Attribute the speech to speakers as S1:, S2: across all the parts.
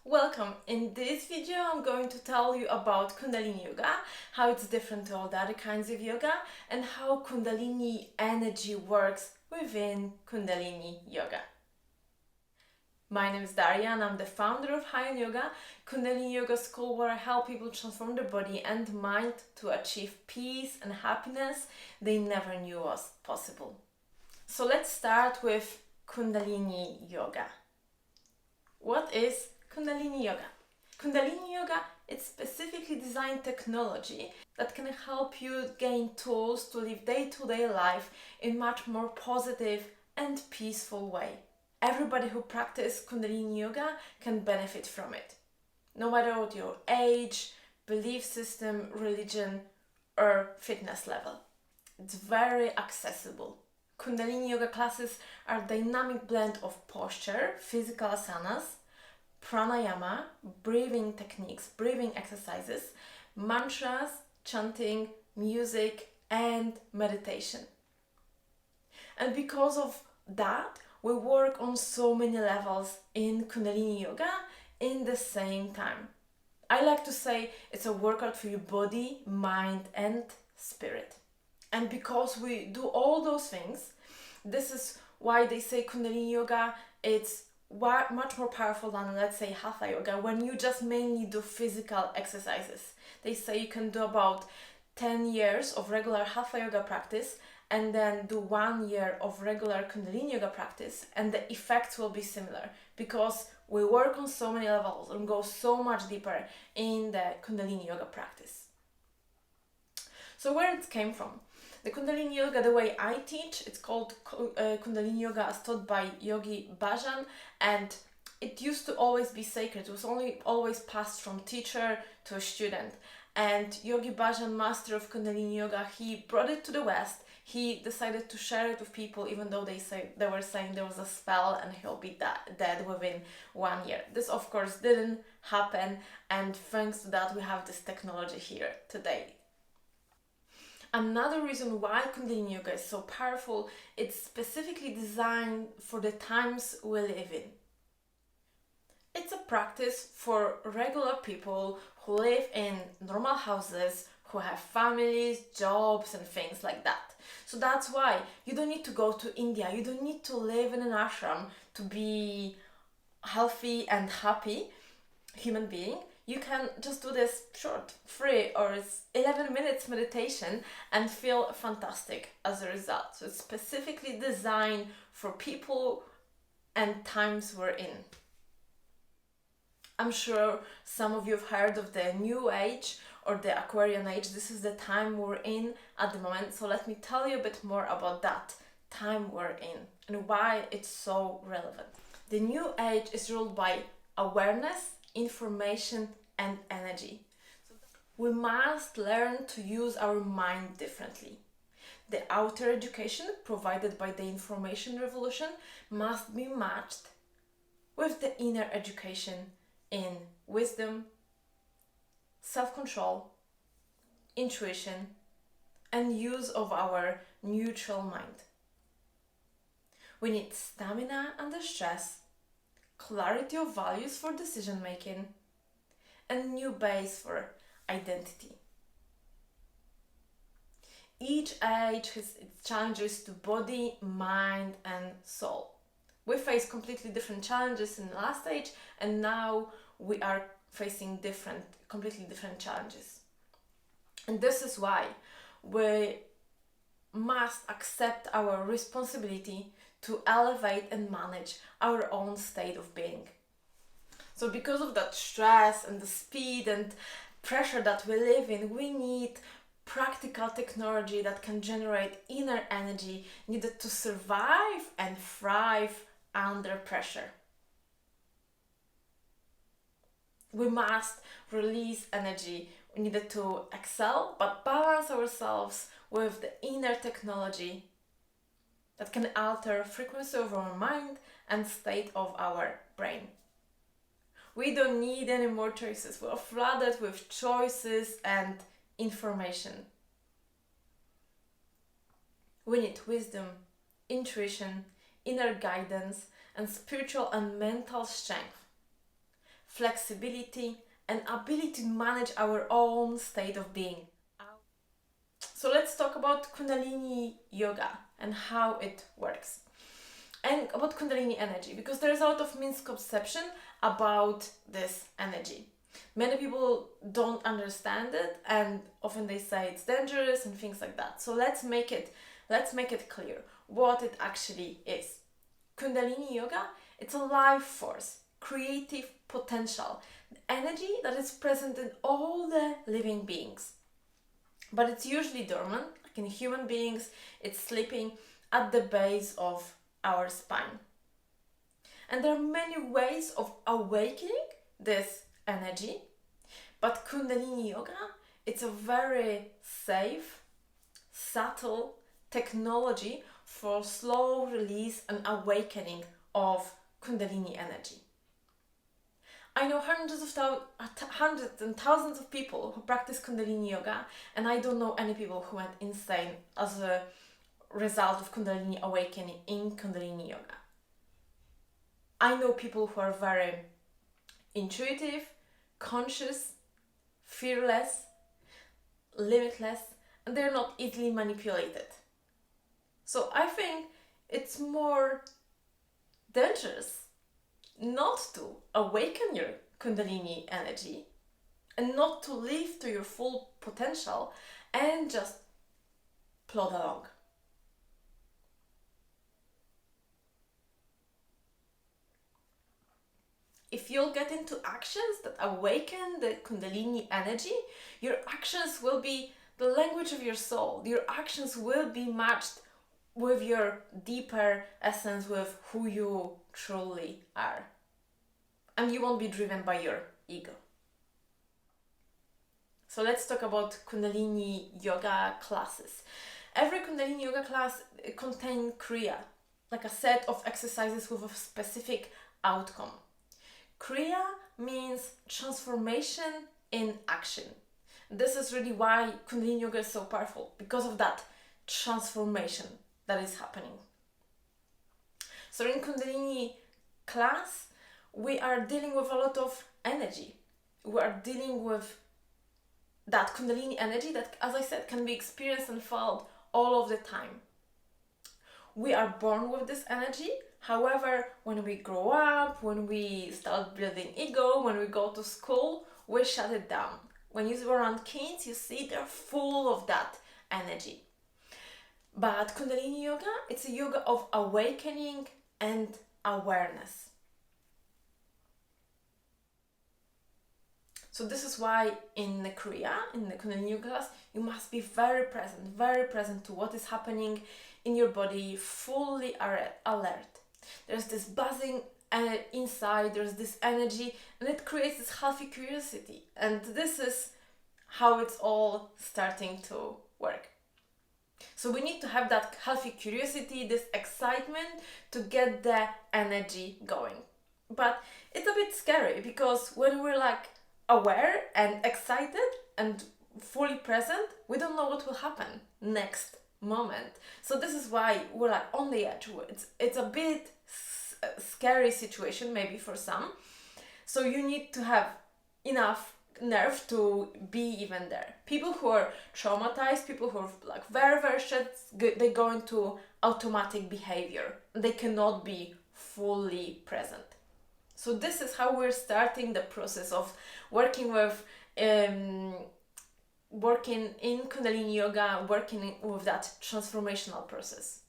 S1: Welcome! In this video I'm going to tell you about Kundalini Yoga, how it's different to all the other kinds of yoga, and how Kundalini energy works within Kundalini Yoga. My name is Daria and I'm the founder of High Yoga, Kundalini Yoga school where I help people transform their body and mind to achieve peace and happiness they never knew was possible. So let's start with Kundalini Yoga. What is Kundalini Yoga? Kundalini Yoga is specifically designed technology that can help you gain tools to live day-to-day life in much more positive and peaceful way. Everybody who practices Kundalini Yoga can benefit from it, no matter what your age, belief system, religion, or fitness level. It's very accessible. Kundalini Yoga classes are a dynamic blend of posture, physical asanas, pranayama, breathing techniques, breathing exercises, mantras, chanting, music, and meditation. And because of that, we work on so many levels in Kundalini Yoga in the same time. I like to say it's a workout for your body, mind, and spirit. And because we do all those things, this is why they say Kundalini Yoga, it's much more powerful than, let's say, Hatha Yoga, when you just mainly do physical exercises. They say you can do about 10 years of regular Hatha Yoga practice and then do 1 year of regular Kundalini Yoga practice, and the effects will be similar because we work on so many levels and go so much deeper in the Kundalini Yoga practice. So where it came from? The Kundalini Yoga, the way I teach, it's called Kundalini Yoga as taught by Yogi Bhajan, and it used to always be sacred. It was always passed from teacher to a student. And Yogi Bhajan, master of Kundalini Yoga, he brought it to the West. He decided to share it with people, even though they were saying there was a spell and he'll be dead within 1 year. This, of course, didn't happen, and thanks to that, we have this technology here today. Another reason why Kundalini Yoga is so powerful, it's specifically designed for the times we live in. It's a practice for regular people who live in normal houses, who have families, jobs, and things like that. So that's why you don't need to go to India, you don't need to live in an ashram to be healthy and happy human being. You can just do this short, 3 or 11 minutes meditation and feel fantastic as a result. So it's specifically designed for people and times we're in. I'm sure some of you have heard of the New Age or the Aquarian Age. This is the time we're in at the moment. So let me tell you a bit more about that time we're in and why it's so relevant. The New Age is ruled by awareness, information, and energy. So we must learn to use our mind differently. The outer education provided by the information revolution must be matched with the inner education in wisdom, self-control, intuition, and use of our neutral mind. We need stamina under stress, clarity of values for decision making, and new base for identity. Each age has its challenges to body, mind, and soul. We faced completely different challenges in the last age, and now we are facing completely different challenges. And this is why we must accept our responsibility to elevate and manage our own state of being. So because of that stress and the speed and pressure that we live in, we need practical technology that can generate inner energy needed to survive and thrive under pressure. We must release energy needed to excel, but balance ourselves with the inner technology that can alter frequency of our mind and state of our brain. We don't need any more choices. We are flooded with choices and information. We need wisdom, intuition, inner guidance, and spiritual and mental strength. flexibility, and ability to manage our own state of being. So let's talk about Kundalini Yoga and how it works. And about Kundalini energy, because there's a lot of misconception about this energy. Many people don't understand it, and often they say it's dangerous and things like that. So let's make it clear what it actually is. Kundalini Yoga, it's a life force, creative potential, energy that is present in all the living beings. But it's usually dormant, like in human beings, it's sleeping at the base of our spine. And there are many ways of awakening this energy, but Kundalini Yoga, it's a very safe, subtle technology for slow release and awakening of Kundalini energy. I know hundreds and thousands of people who practice Kundalini Yoga, and I don't know any people who went insane as a result of Kundalini awakening in Kundalini Yoga. I know people who are very intuitive, conscious, fearless, limitless, and they're not easily manipulated. So I think it's more dangerous not to awaken your Kundalini energy and not to live to your full potential and just plod along. If you'll get into actions that awaken the Kundalini energy, your actions will be the language of your soul. Your actions will be matched with your deeper essence, with who you truly are. And you won't be driven by your ego. So let's talk about Kundalini Yoga classes. Every Kundalini Yoga class contains Kriya, like a set of exercises with a specific outcome. Kriya means transformation in action. This is really why Kundalini Yoga is so powerful, because of that transformation that is happening. So in Kundalini class, we are dealing with a lot of energy. We are dealing with that Kundalini energy that, as I said, can be experienced and felt all of the time. We are born with this energy. However, when we grow up, when we start building ego, when we go to school, we shut it down. When you're around kids, you see they're full of that energy. But Kundalini Yoga, it's a yoga of awakening and awareness. So this is why in the Kriya, in the Kundalini Yoga class, you must be very present to what is happening in your body, fully alert. There's this buzzing inside, there's this energy, and it creates this healthy curiosity. And this is how it's all starting to work. So we need to have that healthy curiosity, this excitement to get the energy going. But it's a bit scary, because when we're like aware and excited and fully present, we don't know what will happen next moment. So this is why we're like on the edge. It's a bit scary situation maybe for some. So you need to have enough nerve to be even there. People who are traumatized, people who are like very stressed, they go into automatic behavior. They cannot be fully present. So this is how we're starting the process of working with working in Kundalini Yoga, working with that transformational process.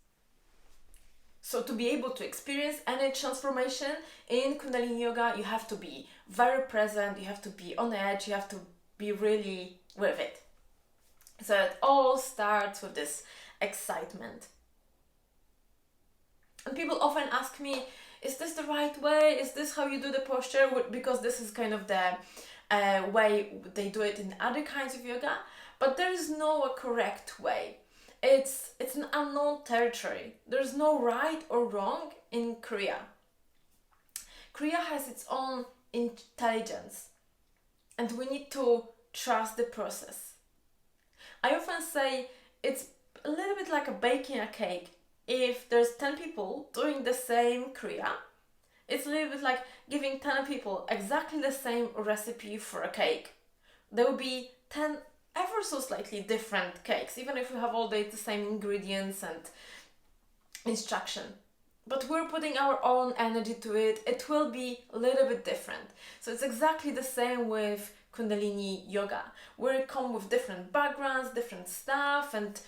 S1: So to be able to experience any transformation in Kundalini Yoga, you have to be very present, you have to be on the edge, you have to be really with it. So it all starts with this excitement. And people often ask me, is this the right way? Is this how you do the posture? Because this is kind of the way they do it in other kinds of yoga. But there is no correct way. It's an unknown territory. There's no right or wrong in Kriya. Kriya has its own intelligence, and we need to trust the process. I often say it's a little bit like baking a cake. If there's 10 people doing the same Kriya, It's a little bit like giving 10 people exactly the same recipe for a cake. There will be 10 ever so slightly different cakes, even if we have all the same ingredients and instruction. But we're putting our own energy to it. It will be a little bit different. So it's exactly the same with Kundalini Yoga. We come with different backgrounds, different stuff, and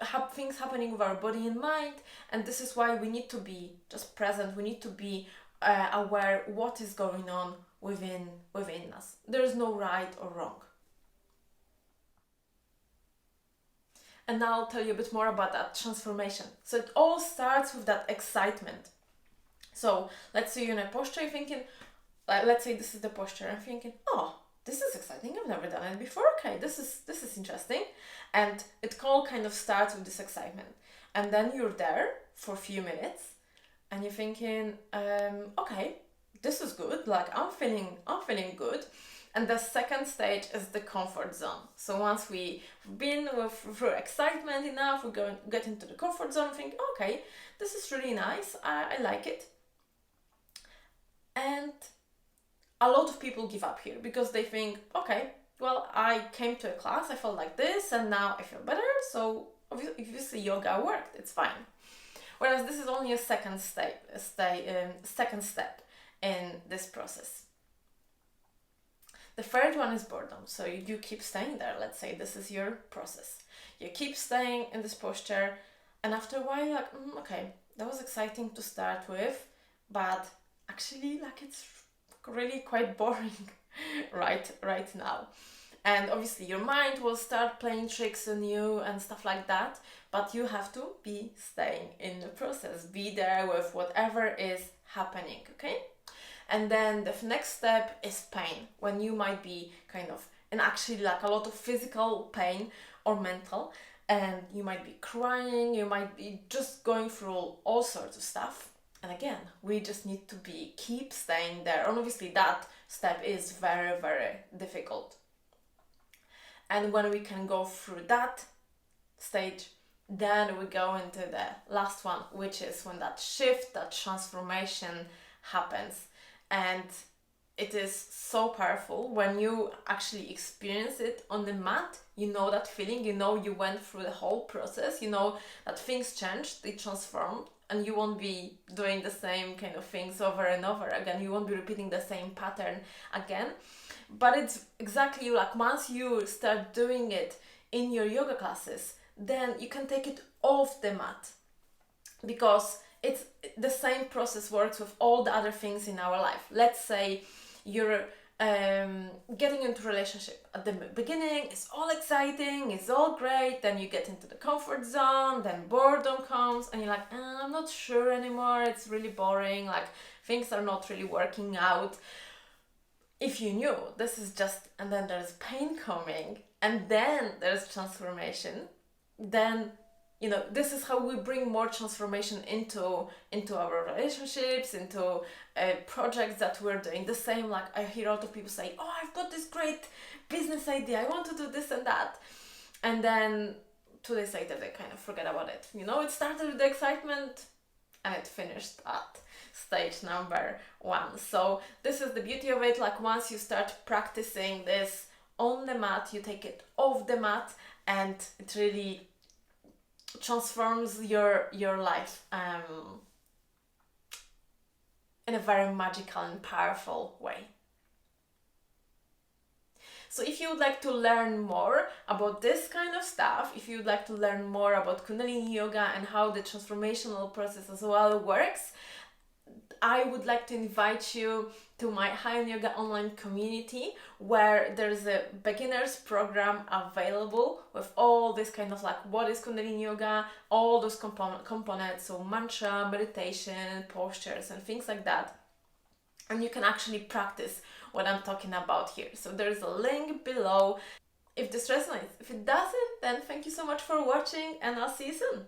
S1: have things happening with our body and mind. And this is why we need to be just present. We need to be aware what is going on within us. There is no right or wrong. And now I'll tell you a bit more about that transformation. So it all starts with that excitement. So let's say you're in a posture, you're thinking, let's say this is the posture, I'm thinking, oh, this is exciting, I've never done it before, okay, this is interesting. And it all kind of starts with this excitement. And then you're there for a few minutes and you're thinking, okay, this is good, like I'm feeling good. And the second stage is the comfort zone. So once we've been through excitement enough, we get into the comfort zone and think, okay, this is really nice, I like it. And a lot of people give up here because they think, okay, well, I came to a class, I felt like this, and now I feel better, so obviously yoga worked, it's fine. Whereas this is only a second step in this process. The third one is boredom. So you keep staying there. Let's say this is your process. You keep staying in this posture, and after a while you're like, okay, that was exciting to start with, but actually like it's really quite boring right now. And obviously your mind will start playing tricks on you and stuff like that, but you have to be staying in the process. Be there with whatever is happening, okay? And then the next step is pain, when you might be kind of in actually like a lot of physical pain or mental, and you might be crying, you might be just going through all sorts of stuff. And again, we just need to keep staying there. And obviously that step is very, very difficult. And when we can go through that stage, then we go into the last one, which is when that shift, that transformation happens. And it is so powerful when you actually experience it on the mat. You know that feeling, you went through the whole process, that things changed, they transformed, and you won't be doing the same kind of things over and over again. You won't be repeating the same pattern again. But it's exactly like once you start doing it in your yoga classes, then you can take it off the mat, because it's the same process works with all the other things in our life. Let's say you're getting into a relationship. At the beginning, it's all exciting, it's all great. Then you get into the comfort zone, then boredom comes, and you're like, I'm not sure anymore. It's really boring. Like things are not really working out. If you knew this is just, and then there's pain coming, and then there's transformation, then this is how we bring more transformation into our relationships, into projects that we're doing. The same, like I hear a lot of people say, oh, I've got this great business idea, I want to do this and that, and then 2 days later they kind of forget about it. It started with the excitement and it finished at stage number 1. So this is the beauty of it. Like once you start practicing this on the mat, you take it off the mat, and it really transforms your life in a very magical and powerful way. So if you would like to learn more about this kind of stuff, if you would like to learn more about Kundalini Yoga and how the transformational process as well works, I would like to invite you to my High on Yoga online community, where there's a beginners program available with all this kind of like what is Kundalini Yoga, all those components, so mantra, meditation, postures and things like that. And you can actually practice what I'm talking about here. So there's a link below if this resonates. If it doesn't, then thank you so much for watching, and I'll see you soon.